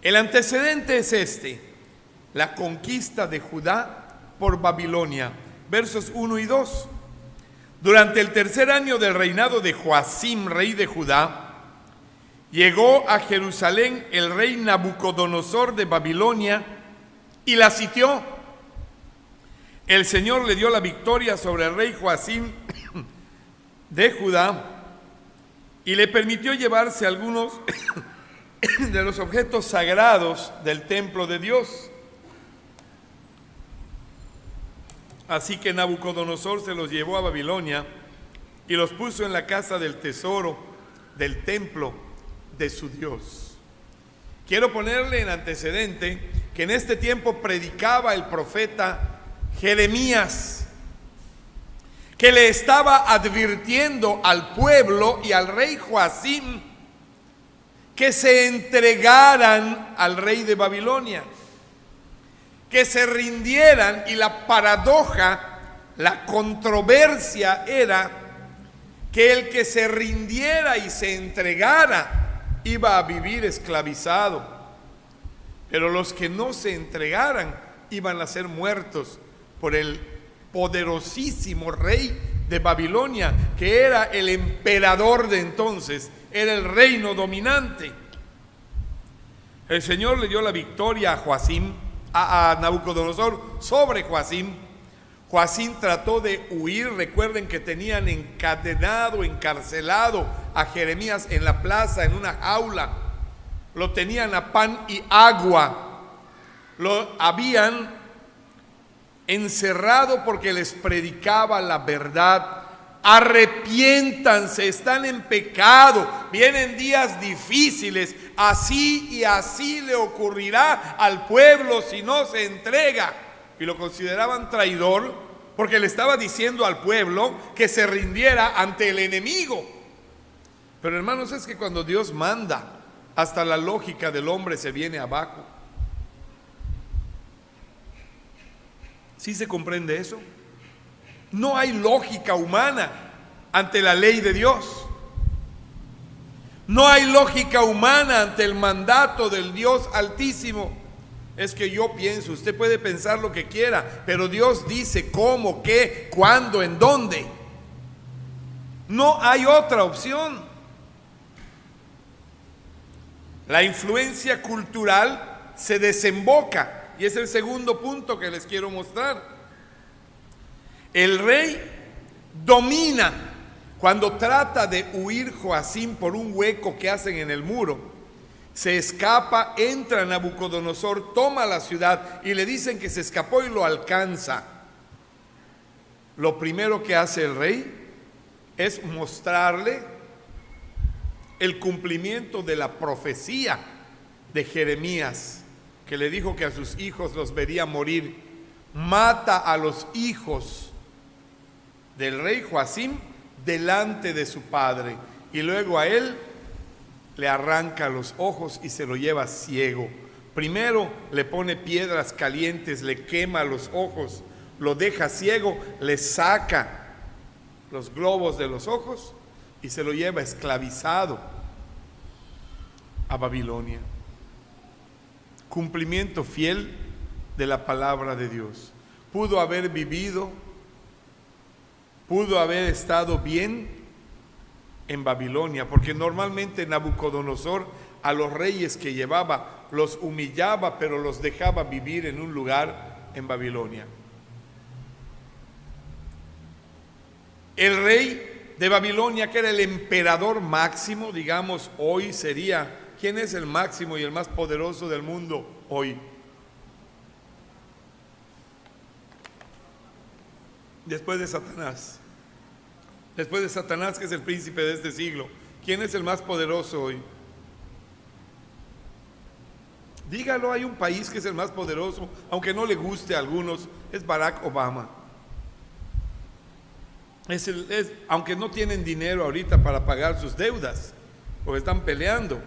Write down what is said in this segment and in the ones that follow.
El antecedente es este: la conquista de Judá por Babilonia. Versos 1 y 2. Durante el tercer año del reinado de Joacim, rey de Judá, llegó a Jerusalén el rey Nabucodonosor de Babilonia y la sitió. El Señor le dio la victoria sobre el rey Joacim de Judá y le permitió llevarse algunos de los objetos sagrados del templo de Dios. Así que Nabucodonosor se los llevó a Babilonia y los puso en la casa del tesoro del templo de su Dios. Quiero ponerle en antecedente que en este tiempo predicaba el profeta Jeremías, que le estaba advirtiendo al pueblo y al rey Joacim que se entregaran al rey de Babilonia, que se rindieran. Y la paradoja, la controversia era que el que se rindiera y se entregara iba a vivir esclavizado, pero los que no se entregaran iban a ser muertos por el poderosísimo rey de Babilonia, que era el emperador de entonces, era el reino dominante. El Señor le dio la victoria a Joacim, a Nabucodonosor sobre Joacim. Joacim trató de huir. Recuerden que tenían encadenado, encarcelado a Jeremías en la plaza, en una jaula. Lo tenían a pan y agua. Lo habían encerrado porque les predicaba la verdad. Arrepiéntanse, están en pecado, vienen días difíciles, así y así le ocurrirá al pueblo si no se entrega. Y lo consideraban traidor porque le estaba diciendo al pueblo que se rindiera ante el enemigo. Pero hermanos, es que cuando Dios manda, hasta la lógica del hombre se viene abajo. ¿Sí se comprende eso? No hay lógica humana ante la ley de Dios. No hay lógica humana ante el mandato del Dios Altísimo. Es que yo pienso, usted puede pensar lo que quiera, pero Dios dice cómo, qué, cuándo, en dónde. No hay otra opción. La influencia cultural se desemboca, y es el segundo punto que les quiero mostrar. El rey domina. Cuando trata de huir Joacim por un hueco que hacen en el muro, se escapa, entra Nabucodonosor, toma la ciudad y le dicen que se escapó y lo alcanza. Lo primero que hace el rey es mostrarle el cumplimiento de la profecía de Jeremías, que le dijo que a sus hijos los vería morir. Mata a los hijos del rey Joacim delante de su padre, y luego a él le arranca los ojos y se lo lleva ciego. Primero le pone piedras calientes, le quema los ojos, lo deja ciego, le saca los globos de los ojos y se lo lleva esclavizado a Babilonia. Cumplimiento fiel de la palabra de Dios. Pudo haber vivido, pudo haber estado bien en Babilonia, porque normalmente Nabucodonosor a los reyes que llevaba los humillaba, pero los dejaba vivir en un lugar en Babilonia. El rey de Babilonia, que era el emperador máximo, digamos, hoy sería, ¿quién es el máximo y el más poderoso del mundo hoy? Después de Satanás. Después de Satanás, que es el príncipe de este siglo, ¿quién es el más poderoso hoy? Dígalo, hay un país que es el más poderoso, aunque no le guste a algunos, es Barack Obama. Aunque no tienen dinero ahorita para pagar sus deudas, porque están peleando,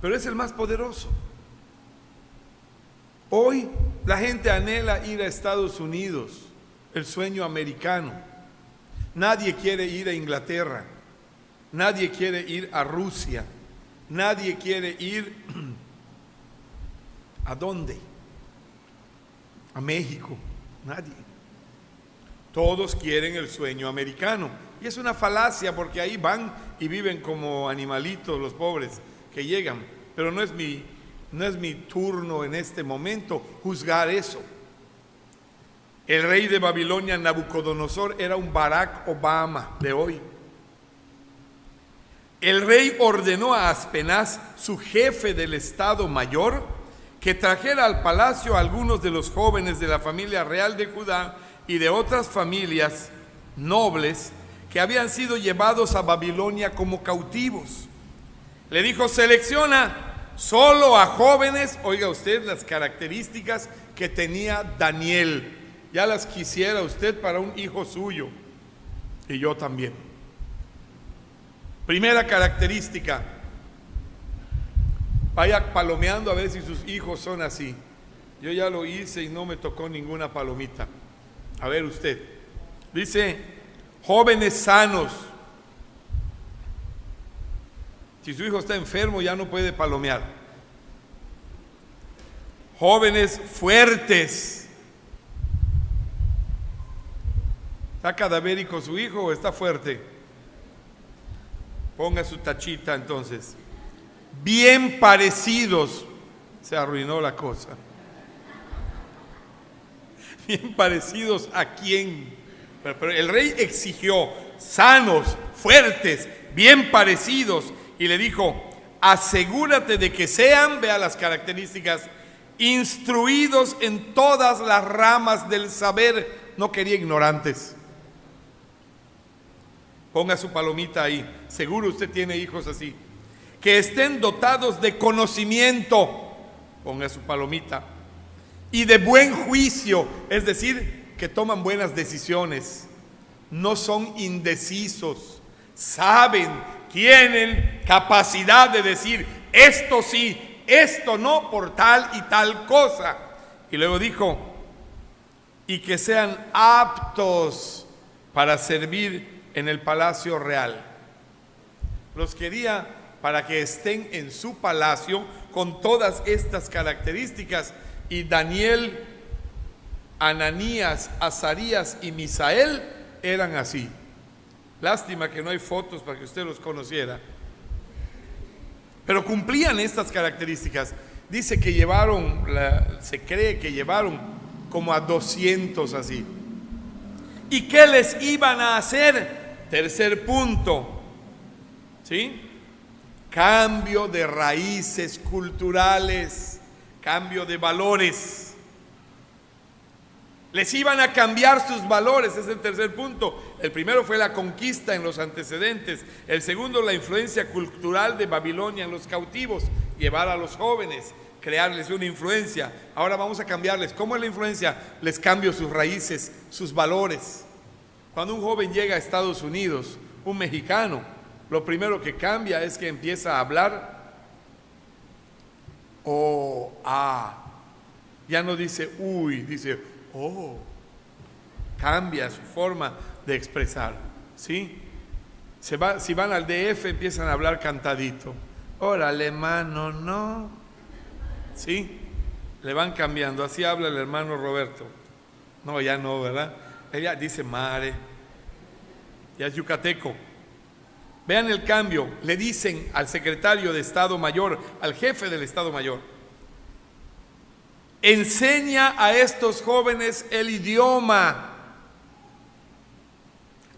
pero es el más poderoso. Hoy la gente anhela ir a Estados Unidos, el sueño americano. Nadie quiere ir a Inglaterra, nadie quiere ir a Rusia, nadie quiere ir ¿A dónde? A México. Nadie. Todos quieren el sueño americano. Y es una falacia porque ahí van y viven como animalitos los pobres que llegan. Pero no es mi turno en este momento juzgar eso. El rey de Babilonia, Nabucodonosor, era un Barack Obama de hoy. El rey ordenó a Aspenaz, su jefe del Estado Mayor, que trajera al palacio a algunos de los jóvenes de la familia real de Judá y de otras familias nobles que habían sido llevados a Babilonia como cautivos. Le dijo: selecciona solo a jóvenes. Oiga usted las características que tenía Daniel. Ya las quisiera usted para un hijo suyo, y yo también. Primera característica, vaya palomeando a ver si sus hijos son así. Yo ya lo hice y no me tocó ninguna palomita. A ver usted, dice: jóvenes sanos. Si su hijo está enfermo ya no puede palomear. Jóvenes fuertes. ¿Está cadavérico su hijo o está fuerte? Ponga su tachita entonces. Bien parecidos. Se arruinó la cosa. Bien parecidos ¿a quién? Pero el rey exigió sanos, fuertes, bien parecidos, y le dijo: asegúrate de que sean, vea las características, instruidos en todas las ramas del saber. No quería ignorantes. Ponga su palomita ahí. Seguro usted tiene hijos así. Que estén dotados de conocimiento. Ponga su palomita. Y de buen juicio, es decir, que toman buenas decisiones. No son indecisos. Saben, tienen capacidad de decir esto sí, esto no, por tal y tal cosa. Y luego dijo: y que sean aptos para servir en el palacio real. Los quería para que estén en su palacio con todas estas características. Y Daniel, Ananías, Azarías y Misael eran así. Lástima que no hay fotos para que usted los conociera. Pero cumplían estas características. Dice que se cree que llevaron como a 200 así. ¿Y qué les iban a hacer? Tercer punto, ¿sí? Cambio de raíces culturales, cambio de valores. Les iban a cambiar sus valores, es el tercer punto. El primero fue la conquista en los antecedentes. El segundo, la influencia cultural de Babilonia en los cautivos. Llevar a los jóvenes, crearles una influencia. Ahora vamos a cambiarles. ¿Cómo es la influencia? Les cambio sus raíces, sus valores. Cuando un joven llega a Estados Unidos, un mexicano, lo primero que cambia es que empieza a hablar ya no dice uy, dice oh. Cambia su forma de expresar, ¿sí? Si van al DF empiezan a hablar cantadito. Órale, hermano, no. ¿Sí? Le van cambiando. Así habla el hermano Roberto. No, ya no, ¿verdad? Ella dice mare. Ya es yucateco. Vean el cambio. Le dicen al secretario de Estado Mayor, al jefe del Estado Mayor: enseña a estos jóvenes el idioma.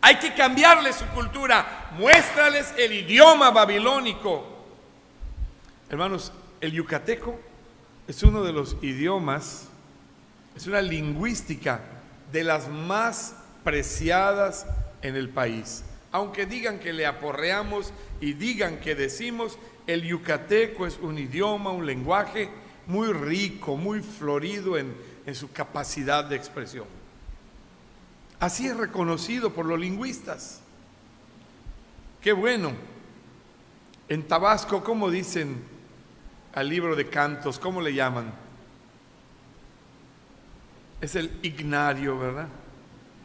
Hay que cambiarles su cultura. Muéstrales el idioma babilónico. Hermanos, el yucateco es uno de los idiomas, es una lingüística de las más preciadas en el país. Aunque digan que le aporreamos y digan que decimos, el yucateco es un idioma, un lenguaje muy rico, muy florido en su capacidad de expresión. Así es reconocido por los lingüistas. Qué bueno. En Tabasco, ¿cómo dicen al libro de cantos? ¿Cómo le llaman? Es el himnario, ¿verdad?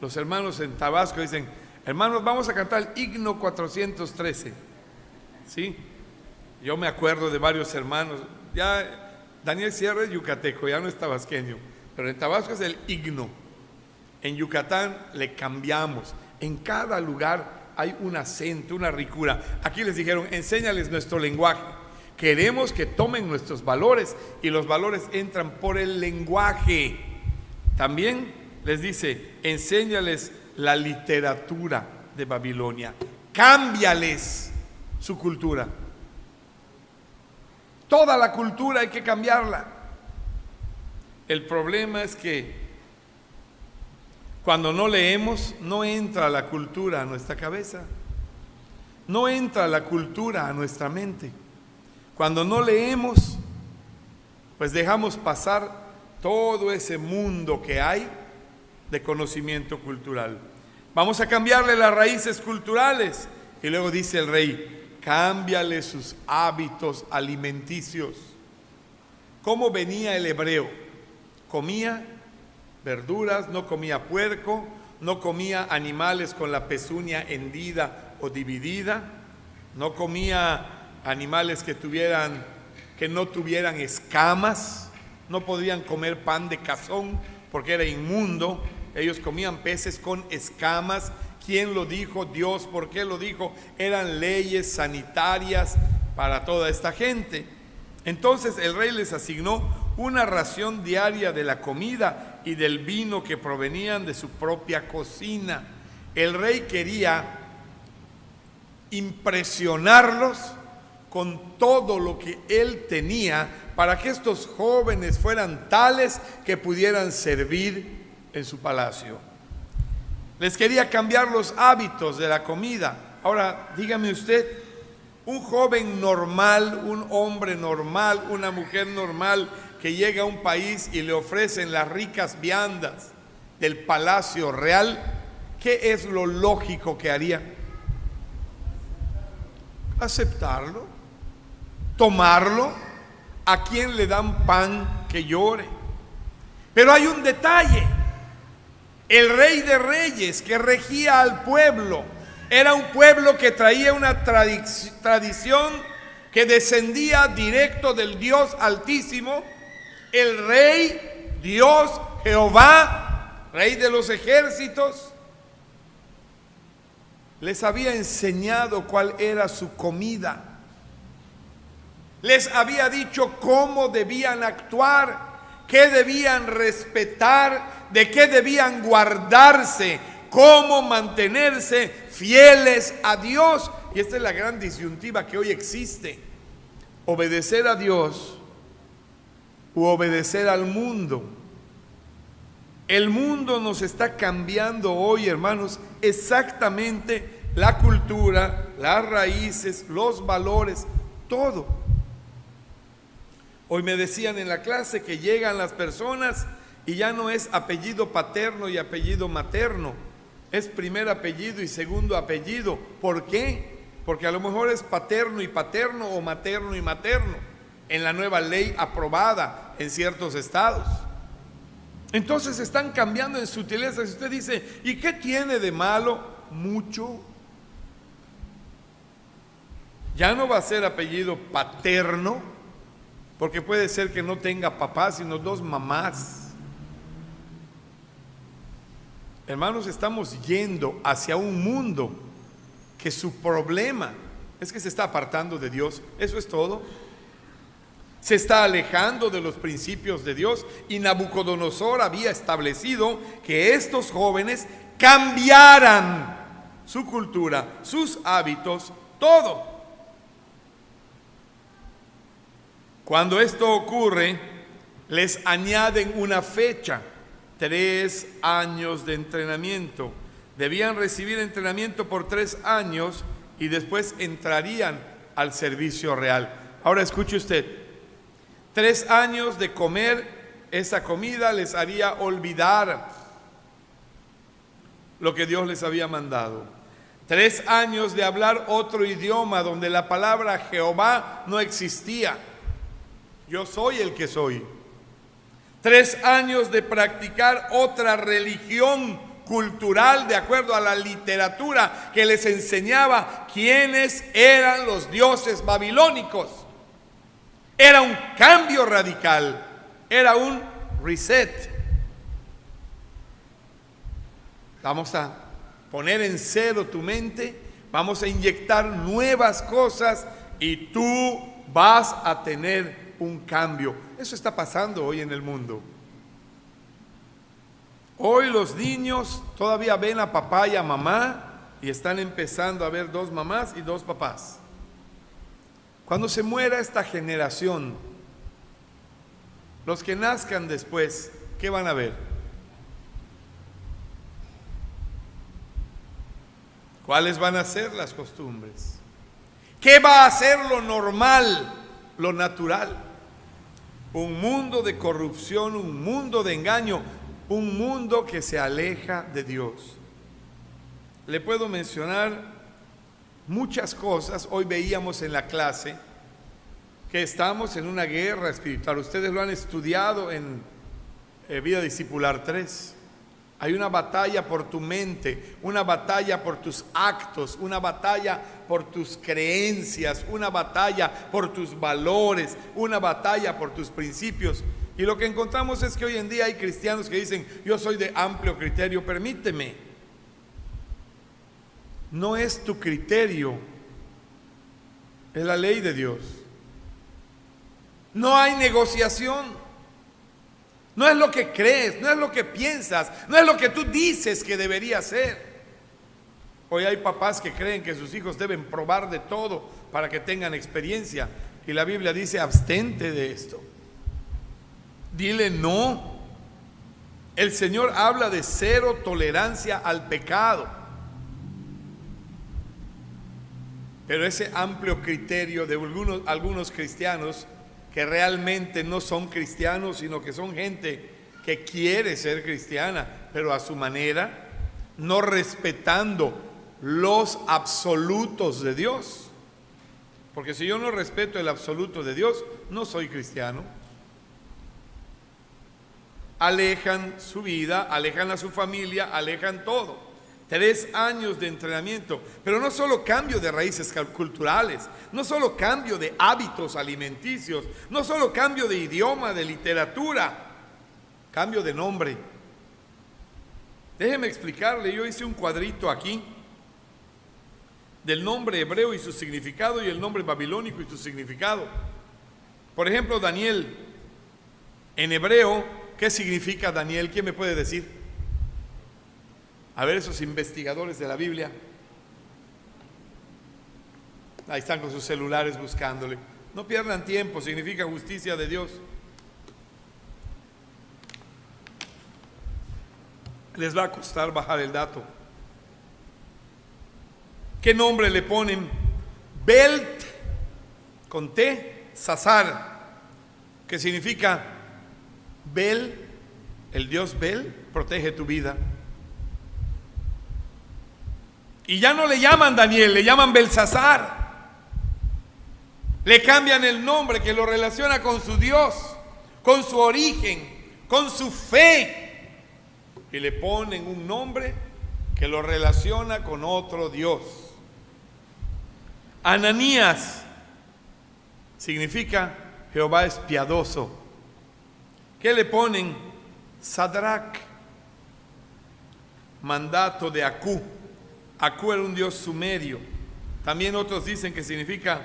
Los hermanos en Tabasco dicen: hermanos, vamos a cantar el himno 413. ¿Sí? Yo me acuerdo de varios hermanos. Ya Daniel Sierra es yucateco, ya no es tabasqueño, pero en Tabasco es el igno. En Yucatán le cambiamos. En cada lugar hay un acento, una ricura. Aquí les dijeron, enséñales nuestro lenguaje. Queremos que tomen nuestros valores y los valores entran por el lenguaje. También les dice, enséñales la literatura de Babilonia. Cámbiales su cultura. Toda la cultura hay que cambiarla. El problema es que cuando no leemos, no entra la cultura a nuestra cabeza. No entra la cultura a nuestra mente. Cuando no leemos, pues dejamos pasar todo ese mundo que hay de conocimiento cultural. Vamos a cambiarle las raíces culturales. Y luego dice el rey, cámbiale sus hábitos alimenticios. ¿Cómo venía el hebreo? Comía verduras, no comía puerco, no comía animales con la pezuña hendida o dividida, no comía animales que no tuvieran escamas, no podían comer pan de cazón porque era inmundo. Ellos comían peces con escamas. ¿Quién lo dijo? Dios. ¿Por qué lo dijo? Eran leyes sanitarias para toda esta gente. Entonces el rey les asignó una ración diaria de la comida y del vino que provenían de su propia cocina. El rey quería impresionarlos con todo lo que él tenía para que estos jóvenes fueran tales que pudieran servir en su palacio. Les quería cambiar los hábitos de la comida. Ahora, dígame usted, un joven normal, un hombre normal, una mujer normal que llega a un país y le ofrecen las ricas viandas del palacio real, ¿qué es lo lógico que haría? Aceptarlo, tomarlo. ¿A quién le dan pan que llore? Pero hay un detalle. El rey de reyes que regía al pueblo era un pueblo que traía una tradición que descendía directo del Dios Altísimo. El rey, Dios, Jehová, rey de los ejércitos, les había enseñado cuál era su comida. Les había dicho cómo debían actuar, qué debían respetar, de qué debían guardarse, cómo mantenerse fieles a Dios. Y esta es la gran disyuntiva que hoy existe: obedecer a Dios u obedecer al mundo. El mundo nos está cambiando hoy, hermanos, exactamente la cultura, las raíces, los valores, todo. Hoy me decían en la clase que llegan las personas y ya no es apellido paterno y apellido materno, es primer apellido y segundo apellido. ¿Por qué? Porque a lo mejor es paterno y paterno o materno y materno en la nueva ley aprobada en ciertos estados. Entonces están cambiando en sutilezas. Si usted dice, ¿y qué tiene de malo? Mucho. Ya no va a ser apellido paterno, porque puede ser que no tenga papá, sino dos mamás. Hermanos, estamos yendo hacia un mundo que su problema es que se está apartando de Dios. Eso es todo. Se está alejando de los principios de Dios, y Nabucodonosor había establecido que estos jóvenes cambiaran su cultura, sus hábitos, todo. Cuando esto ocurre, les añaden una fecha: 3 años de entrenamiento. Debían recibir entrenamiento por 3 años y después entrarían al servicio real. Ahora escuche usted, 3 años de comer esa comida les haría olvidar lo que Dios les había mandado. 3 años de hablar otro idioma donde la palabra Jehová no existía. Yo soy el que soy. 3 años de practicar otra religión cultural de acuerdo a la literatura que les enseñaba quiénes eran los dioses babilónicos. Era un cambio radical, era un reset. Vamos a poner en cero tu mente, vamos a inyectar nuevas cosas y tú vas a tener un cambio. Eso está pasando hoy en el mundo. Hoy los niños todavía ven a papá y a mamá y están empezando a ver dos mamás y dos papás. Cuando se muera esta generación, los que nazcan después, ¿qué van a ver? ¿Cuáles van a ser las costumbres? ¿Qué va a ser lo normal, lo natural? Un mundo de corrupción, un mundo de engaño, un mundo que se aleja de Dios. Le puedo mencionar muchas cosas. Hoy veíamos en la clase que estamos en una guerra espiritual. Ustedes lo han estudiado en Vida Discipular 3. Hay una batalla por tu mente, una batalla por tus actos, una batalla por tus creencias, una batalla por tus valores, una batalla por tus principios. Y lo que encontramos es que hoy en día hay cristianos que dicen: yo soy de amplio criterio. Permíteme, no es tu criterio, es la ley de Dios. No hay negociación. No es lo que crees, no es lo que piensas, no es lo que tú dices que debería ser. Hoy hay papás que creen que sus hijos deben probar de todo para que tengan experiencia. Y la Biblia dice: abstente de esto. Dile no. El Señor habla de cero tolerancia al pecado. Pero ese amplio criterio de algunos cristianos que realmente no son cristianos, sino que son gente que quiere ser cristiana, pero a su manera, no respetando los absolutos de Dios. Porque si yo no respeto el absoluto de Dios, no soy cristiano. Alejan su vida, alejan a su familia, alejan todo. 3 años de entrenamiento, pero no solo cambio de raíces culturales, no solo cambio de hábitos alimenticios, no solo cambio de idioma, de literatura, cambio de nombre. Déjeme explicarle, yo hice un cuadrito aquí del nombre hebreo y su significado y el nombre babilónico y su significado. Por ejemplo, Daniel, en hebreo, ¿qué significa Daniel? ¿Quién me puede decir? A ver, esos investigadores de la Biblia. Ahí están con sus celulares buscándole. No pierdan tiempo, significa justicia de Dios. Les va a costar bajar el dato. ¿Qué nombre le ponen? Belt, con T, Sazar, que significa Bel, el Dios Bel, protege tu vida. Y ya no le llaman Daniel, le llaman Belsasar. Le cambian el nombre que lo relaciona con su Dios, con su origen, con su fe. Y le ponen un nombre que lo relaciona con otro Dios. Ananías significa Jehová es piadoso. ¿Qué le ponen? Sadrach, mandato de Acú. Acú era un dios sumerio. También otros dicen que significa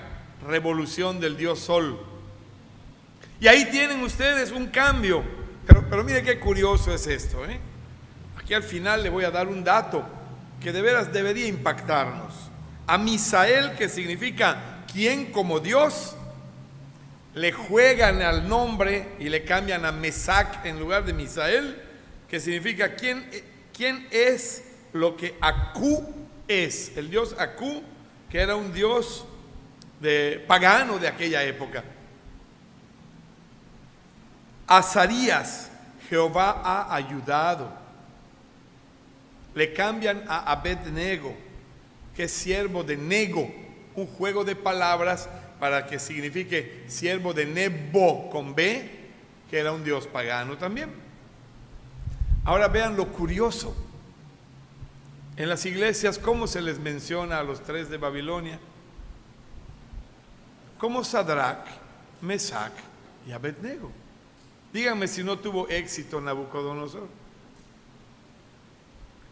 revolución del dios Sol. Y ahí tienen ustedes un cambio. Pero mire qué curioso es esto, ¿eh? Aquí al final le voy a dar un dato que de veras debería impactarnos. A Misael, que significa quien como Dios, le juegan al nombre y le cambian a Mesac en lugar de Misael, que significa quién es lo que Acú es. El dios Acú, que era un dios pagano de aquella época. Azarías, Jehová ha ayudado. Le cambian a Abednego, que es siervo de Nego, un juego de palabras para que signifique siervo de Nebo con B, que era un dios pagano también. Ahora vean lo curioso. En las iglesias, ¿cómo se les menciona a los 3 de Babilonia? Como Sadrach, Mesac y Abednego. Díganme si no tuvo éxito Nabucodonosor.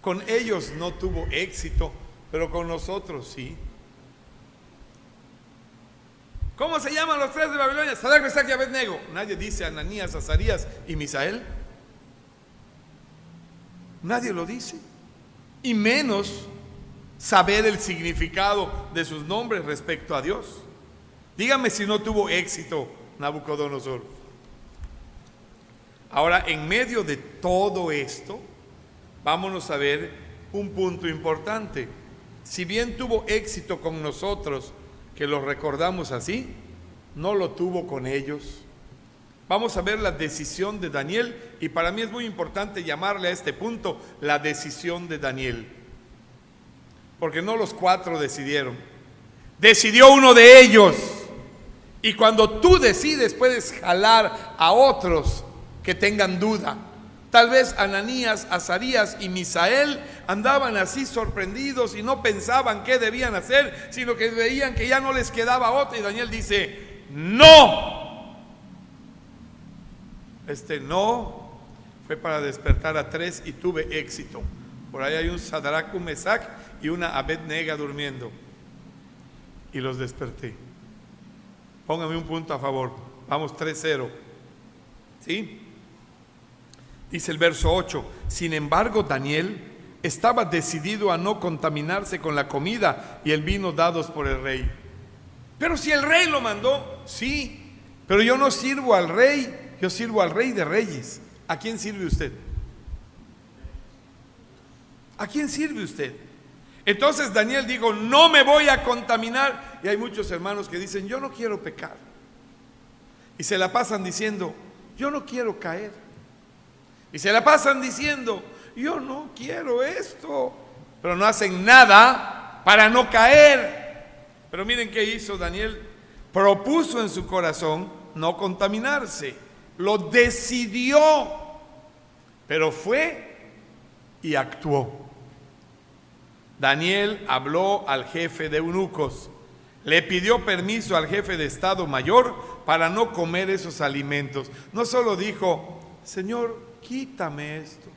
Con ellos no tuvo éxito, pero con nosotros sí. ¿Cómo se llaman los tres de Babilonia? Sadrac, Mesac y Abednego. Nadie dice Ananías, Azarías y Misael. Nadie lo dice. Y menos saber el significado de sus nombres respecto a Dios. Dígame si no tuvo éxito Nabucodonosor. Ahora, en medio de todo esto, vámonos a ver un punto importante. Si bien tuvo éxito con nosotros, que lo recordamos así, no lo tuvo con ellos. Vamos a ver la decisión de Daniel, y para mí es muy importante llamarle a este punto la decisión de Daniel, porque no los cuatro decidieron, decidió uno de ellos. Y cuando tú decides, puedes jalar a otros que tengan duda. Tal vez Ananías, Azarías y Misael andaban así sorprendidos y no pensaban qué debían hacer, sino que veían que ya no les quedaba otra. Y Daniel dice: no. Este no fue para despertar a tres y tuve éxito. Por ahí hay un Sadrac, un Mesac y una Abednego durmiendo. Y los desperté. Póngame un punto a favor. Vamos 3-0. ¿Sí? Dice el verso 8: sin embargo, Daniel estaba decidido a no contaminarse con la comida y el vino dados por el rey. Pero si el rey lo mandó, sí, pero yo no sirvo al rey, yo sirvo al Rey de Reyes. ¿A quién sirve usted? ¿A quién sirve usted? Entonces Daniel dijo: no me voy a contaminar. Y hay muchos hermanos que dicen: yo no quiero pecar, y se la pasan diciendo: yo no quiero caer. Y se la pasan diciendo: yo no quiero esto, pero no hacen nada para no caer. Pero miren qué hizo Daniel. Propuso en su corazón no contaminarse, lo decidió, pero fue y actuó. Daniel habló al jefe de eunucos, le pidió permiso al jefe de Estado Mayor para no comer esos alimentos. No solo dijo: Señor, quítame esto.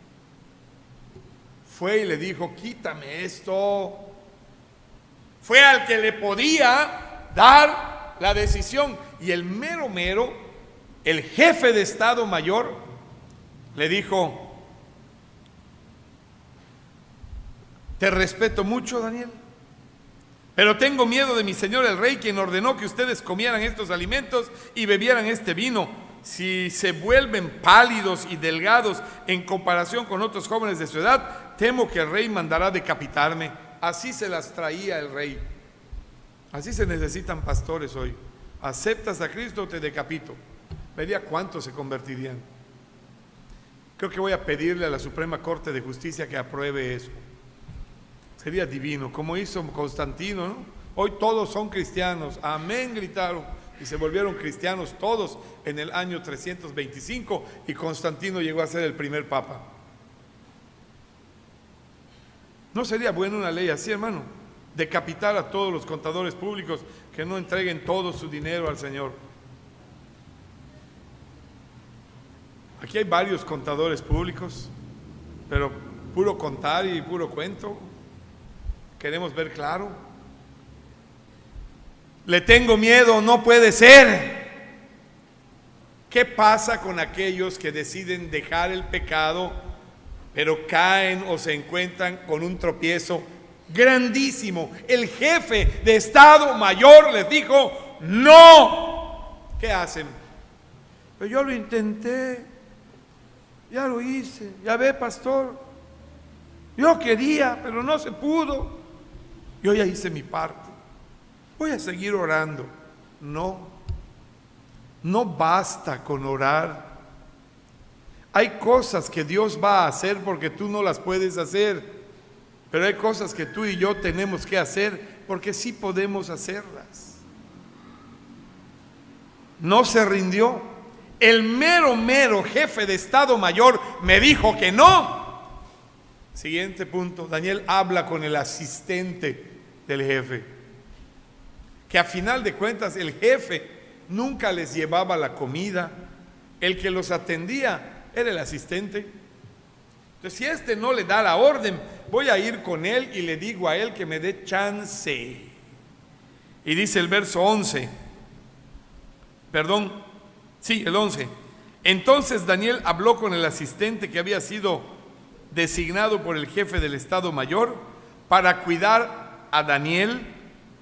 Fue y le dijo: quítame esto. Fue al que le podía dar la decisión. Y el mero, el jefe de Estado Mayor, le dijo: te respeto mucho, Daniel, pero tengo miedo de mi señor el rey, quien ordenó que ustedes comieran estos alimentos y bebieran este vino. Si se vuelven pálidos y delgados en comparación con otros jóvenes de su edad, temo que el rey mandará decapitarme. Así se las traía el rey. Así se necesitan pastores hoy. ¿Aceptas a Cristo o te decapito? Vería cuántos se convertirían. Creo que voy a pedirle a la Suprema Corte de Justicia que apruebe eso. Sería divino, como hizo Constantino, ¿no? Hoy todos son cristianos. Amén, gritaron. Y se volvieron cristianos todos en el año 325, y Constantino llegó a ser el primer papa. ¿No sería buena una ley así, hermano? Decapitar a todos los contadores públicos que no entreguen todo su dinero al Señor. Aquí hay varios contadores públicos, pero puro contar y puro cuento. Queremos ver claro. Le tengo miedo, no puede ser. ¿Qué pasa con aquellos que deciden dejar el pecado, pero caen o se encuentran con un tropiezo grandísimo? El jefe de Estado Mayor les dijo: no. ¿Qué hacen? Pero yo lo intenté, ya lo hice, ya ve, pastor, yo quería, pero no se pudo. Yo ya hice mi parte, voy a seguir orando. No basta con orar. Hay cosas que Dios va a hacer porque tú no las puedes hacer, pero hay cosas que tú y yo tenemos que hacer porque sí podemos hacerlas. No se rindió. El mero jefe de Estado Mayor me dijo que no. Siguiente punto: Daniel habla con el asistente del jefe, que a final de cuentas el jefe nunca les llevaba la comida. El que los atendía era el asistente. Entonces, si este no le da la orden, voy a ir con él y le digo a él que me dé chance. Y dice el verso 11, el 11. Entonces Daniel habló con el asistente que había sido designado por el jefe del Estado Mayor para cuidar a Daniel,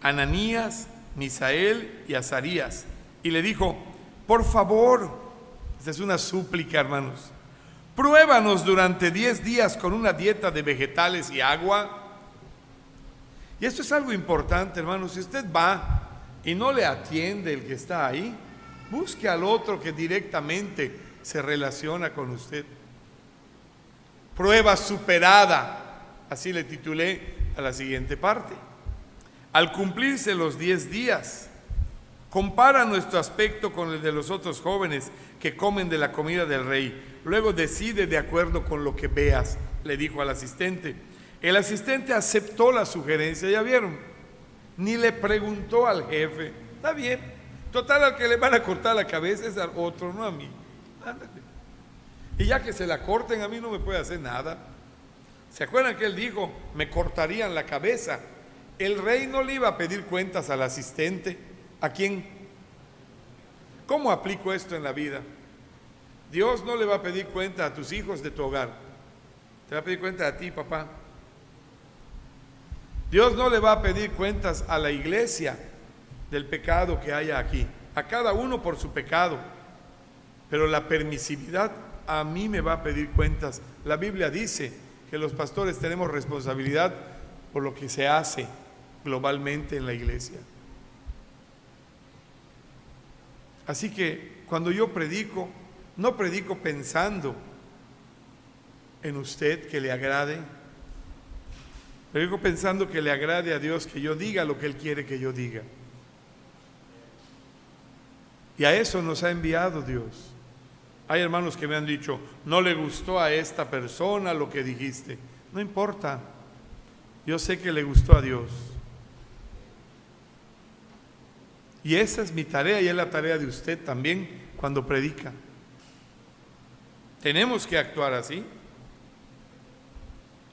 Ananías, Misael y Azarías. Y le dijo: por favor, esta es una súplica, hermanos, pruébanos durante 10 días con una dieta de vegetales y agua. Y esto es algo importante, hermanos. Si usted va y no le atiende el que está ahí, busque al otro que directamente se relaciona con usted. Prueba superada, así le titulé a la siguiente parte. Al cumplirse los 10 días, compara nuestro aspecto con el de los otros jóvenes que comen de la comida del rey. Luego decide de acuerdo con lo que veas, le dijo al asistente. El asistente aceptó la sugerencia, ya vieron, ni le preguntó al jefe. Está bien, total, al que le van a cortar la cabeza es al otro, no a mí. Ándale. Y ya que se la corten, a mí no me puede hacer nada. ¿Se acuerdan que él dijo, me cortarían la cabeza? El rey no le iba a pedir cuentas al asistente. ¿A quién? ¿Cómo aplico esto en la vida? Dios no le va a pedir cuenta a tus hijos de tu hogar. Te va a pedir cuenta a ti, papá. Dios no le va a pedir cuentas a la iglesia del pecado que haya aquí, a cada uno por su pecado, pero la permisividad a mí me va a pedir cuentas. La Biblia dice que los pastores tenemos responsabilidad por lo que se hace globalmente en la iglesia. Así que cuando yo predico, no predico pensando en usted que le agrade. Predico pensando que le agrade a Dios, que yo diga lo que Él quiere que yo diga. Y a eso nos ha enviado Dios. Hay hermanos que me han dicho, no le gustó a esta persona lo que dijiste. No importa, yo sé que le gustó a Dios. Y esa es mi tarea y es la tarea de usted también cuando predica. Tenemos que actuar así.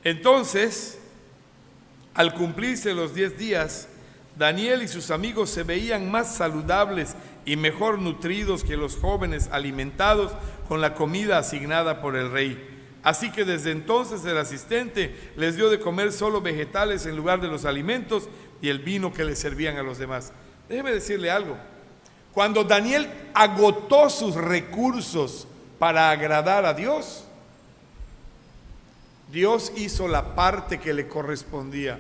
Entonces, al cumplirse los 10 días, Daniel y sus amigos se veían más saludables y mejor nutridos que los jóvenes alimentados con la comida asignada por el rey. Así que desde entonces el asistente les dio de comer solo vegetales en lugar de los alimentos y el vino que les servían a los demás. Déjeme decirle algo. Cuando Daniel agotó sus recursos para agradar a Dios, Dios hizo la parte que le correspondía.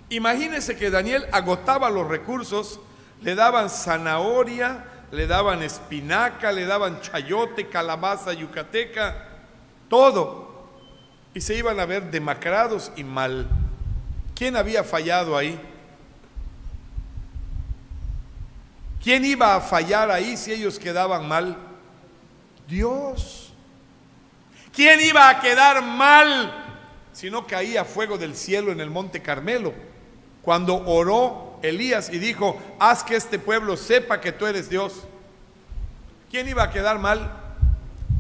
Imagínense que Daniel agotaba los recursos, le daban zanahoria, le daban espinaca, le daban chayote, calabaza yucateca, todo. Y se iban a ver demacrados y mal. ¿Quién había fallado ahí? ¿Quién iba a fallar ahí si ellos quedaban mal? Dios. ¿Quién iba a quedar mal si no caía fuego del cielo en el monte Carmelo? Cuando oró Elías y dijo, haz que este pueblo sepa que tú eres Dios. ¿Quién iba a quedar mal?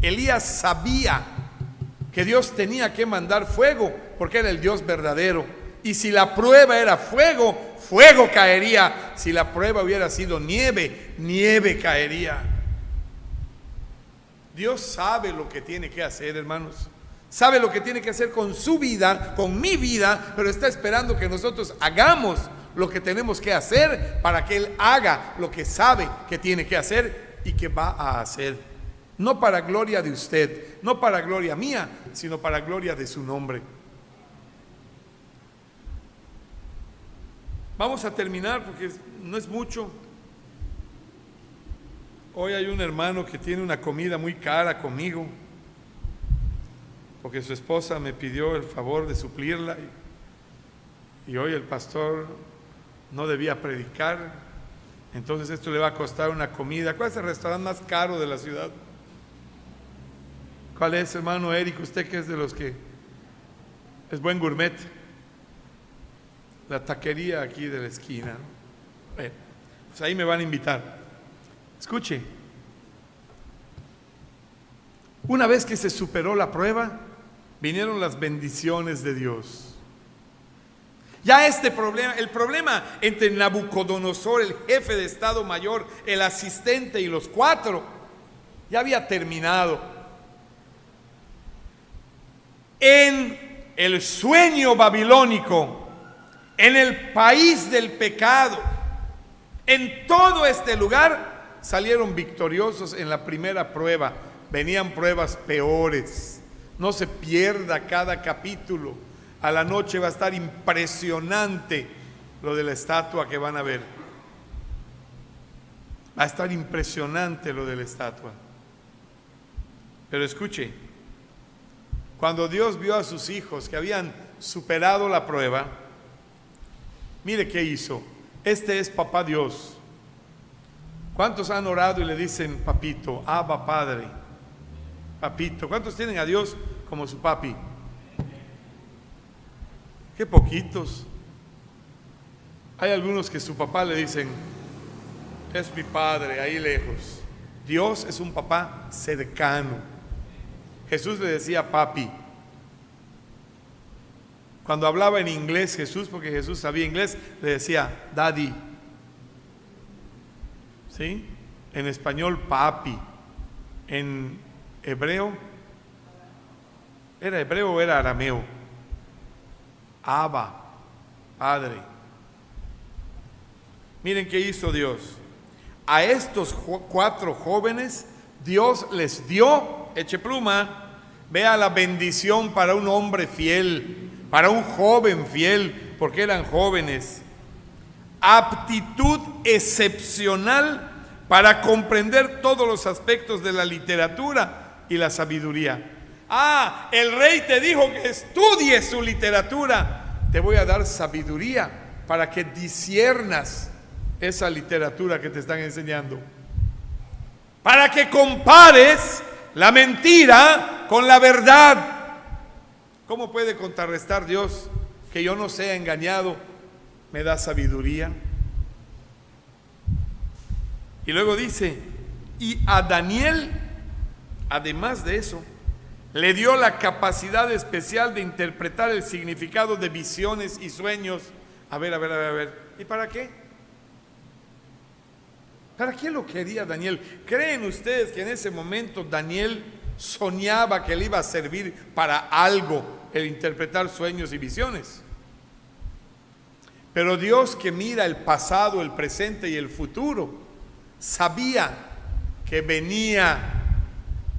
Elías sabía que Dios tenía que mandar fuego porque era el Dios verdadero. Y si la prueba era fuego, fuego caería. Si la prueba hubiera sido nieve, nieve caería. Dios sabe lo que tiene que hacer, hermanos. Sabe lo que tiene que hacer con su vida, con mi vida, pero está esperando que nosotros hagamos lo que tenemos que hacer para que Él haga lo que sabe que tiene que hacer y que va a hacer. No para gloria de usted, no para gloria mía, sino para gloria de su nombre. Vamos a terminar porque no es mucho. Hoy hay un hermano que tiene una comida muy cara conmigo, porque su esposa me pidió el favor de suplirla y hoy el pastor no debía predicar, entonces esto le va a costar una comida. ¿Cuál es el restaurante más caro de la ciudad? ¿Cuál es, hermano Eric? Usted que es de los que es buen gourmet. La taquería aquí de la esquina. Bueno, pues ahí me van a invitar. Escuche, una vez que se superó la prueba, vinieron las bendiciones de Dios. Ya el problema entre Nabucodonosor, el jefe de Estado Mayor, el asistente y los 4, ya había terminado. En el sueño babilónico, en el país del pecado, en todo este lugar, salieron victoriosos en la primera prueba. Venían pruebas peores. No se pierda cada capítulo. A la noche va a estar impresionante lo de la estatua que van a ver. Va a estar impresionante lo de la estatua. Pero escuche, cuando Dios vio a sus hijos que habían superado la prueba, mire qué hizo. Este es Papá Dios. ¿Cuántos han orado y le dicen papito, Abba Padre, papito? ¿Cuántos tienen a Dios como su papi? Qué poquitos. Hay algunos que su papá le dicen, es mi padre ahí lejos. Dios es un papá cercano. Jesús le decía papi. Cuando hablaba en inglés Jesús, porque Jesús sabía inglés, le decía daddy. ¿Sí? En español papi. En hebreo, ¿era hebreo o era arameo? Abba, Padre. Miren qué hizo Dios. A estos 4 jóvenes Dios les dio, eche pluma, vea la bendición para un hombre fiel, para un joven fiel, porque eran jóvenes. Aptitud excepcional para comprender todos los aspectos de la literatura y la sabiduría. El rey te dijo que estudies su literatura. Te voy a dar sabiduría para que disciernas esa literatura que te están enseñando. Para que compares la mentira con la verdad. ¿Cómo puede contrarrestar Dios que yo no sea engañado? Me da sabiduría. Y luego dice, y a Daniel, además de eso, le dio la capacidad especial de interpretar el significado de visiones y sueños. A ver. ¿Y para qué? ¿Para qué lo quería Daniel? ¿Creen ustedes que en ese momento Daniel soñaba que le iba a servir para algo el interpretar sueños y visiones? Pero Dios, que mira el pasado, el presente y el futuro, sabía que venía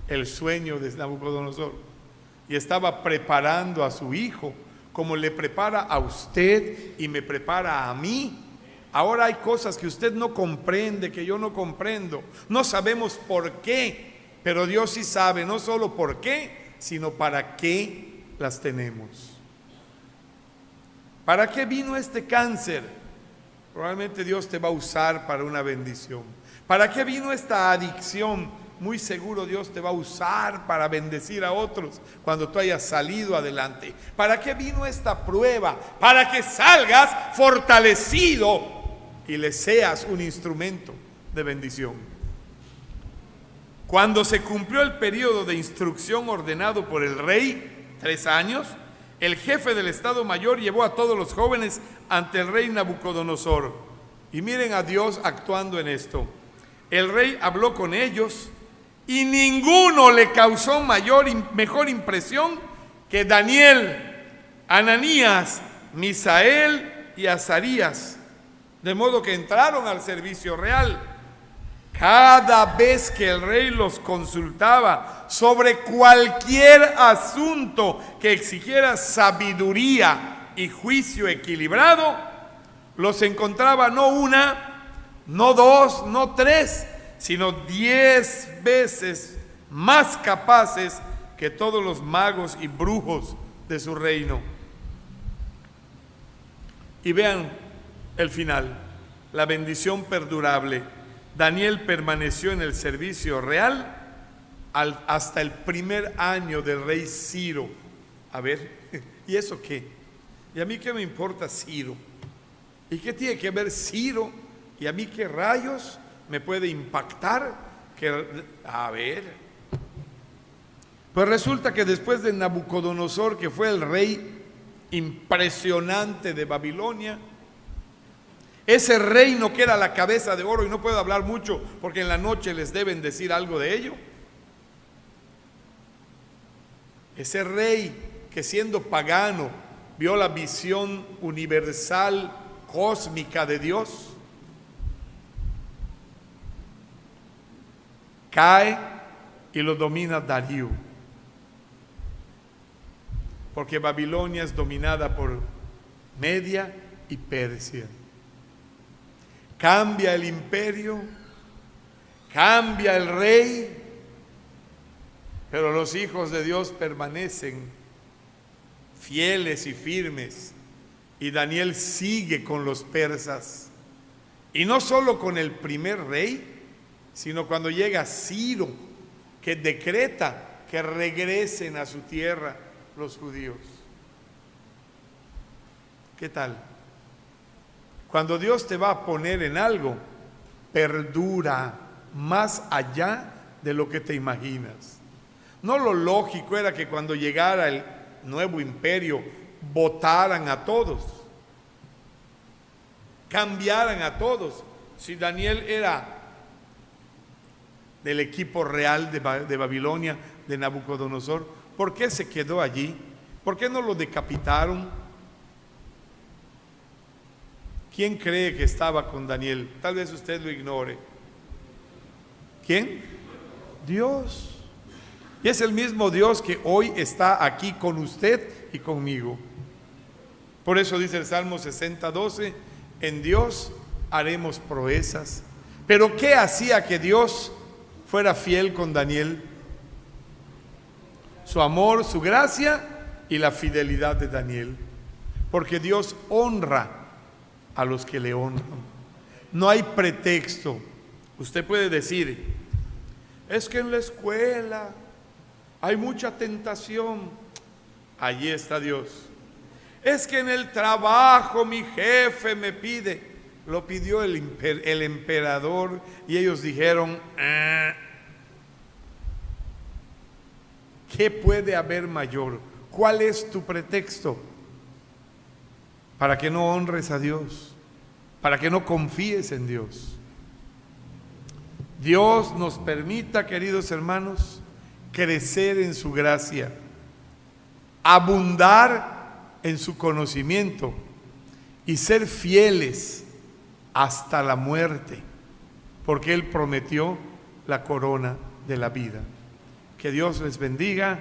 el sueño de Nabucodonosor y estaba preparando a su hijo como le prepara a usted y me prepara a mí. Ahora hay cosas que usted no comprende, que yo no comprendo. No sabemos por qué, pero Dios sí sabe, no solo por qué, sino para qué las tenemos. ¿Para qué vino este cáncer? Probablemente Dios te va a usar para una bendición. ¿Para qué vino esta adicción? Muy seguro Dios te va a usar para bendecir a otros cuando tú hayas salido adelante. ¿Para qué vino esta prueba? Para que salgas fortalecido y le seas un instrumento de bendición. Cuando se cumplió el periodo de instrucción ordenado por el rey, 3 años, el jefe del Estado Mayor llevó a todos los jóvenes ante el rey Nabucodonosor. Y miren a Dios actuando en esto. El rey habló con ellos y ninguno le causó mejor impresión que Daniel, Ananías, Misael y Azarías. De modo que entraron al servicio real. Cada vez que el rey los consultaba sobre cualquier asunto que exigiera sabiduría y juicio equilibrado, los encontraba no 1, no 2, no 3, sino 10 veces más capaces que todos los magos y brujos de su reino. Y vean el final, la bendición perdurable. Daniel permaneció en el servicio real hasta el primer año del rey Ciro. A ver, ¿y eso qué? ¿Y a mí qué me importa Ciro? ¿Y qué tiene que ver Ciro? ¿Y a mí qué rayos me puede impactar a ver. Pues resulta que después de Nabucodonosor, que fue el rey impresionante de Babilonia, ese reino que era la cabeza de oro, y no puedo hablar mucho porque en la noche les deben decir algo de ello. Ese rey que siendo pagano vio la visión universal, cósmica de Dios, cae y lo domina Darío, porque Babilonia es dominada por Media y Persia. Cambia el imperio, cambia el rey, pero los hijos de Dios permanecen fieles y firmes, y Daniel sigue con los persas, y no solo con el primer rey, sino cuando llega Ciro, que decreta que regresen a su tierra los judíos. ¿Qué tal? Cuando Dios te va a poner en algo, perdura más allá de lo que te imaginas. No, lo lógico era que cuando llegara el nuevo imperio votaran a todos, cambiaran a todos. Si Daniel era del equipo real de Babilonia, de Nabucodonosor, ¿por qué se quedó allí? ¿Por qué no lo decapitaron? ¿Quién cree que estaba con Daniel? Tal vez usted lo ignore. ¿Quién? Dios. Y es el mismo Dios que hoy está aquí con usted y conmigo. Por eso dice el Salmo 60:12, en Dios haremos proezas. Pero ¿qué hacía que Dios fuera fiel con Daniel? Su amor, su gracia y la fidelidad de Daniel. Porque Dios honra a los que le honran. No hay pretexto. Usted puede decir, es que en la escuela hay mucha tentación. Allí está Dios. Es que en el trabajo mi jefe me pide. Lo pidió el emperador y ellos dijeron, ¿qué puede haber mayor? ¿Cuál es tu pretexto para que no honres a Dios? Para que no confíes en Dios. Dios nos permita, queridos hermanos, crecer en su gracia, abundar en su conocimiento y ser fieles hasta la muerte, porque Él prometió la corona de la vida. Que Dios les bendiga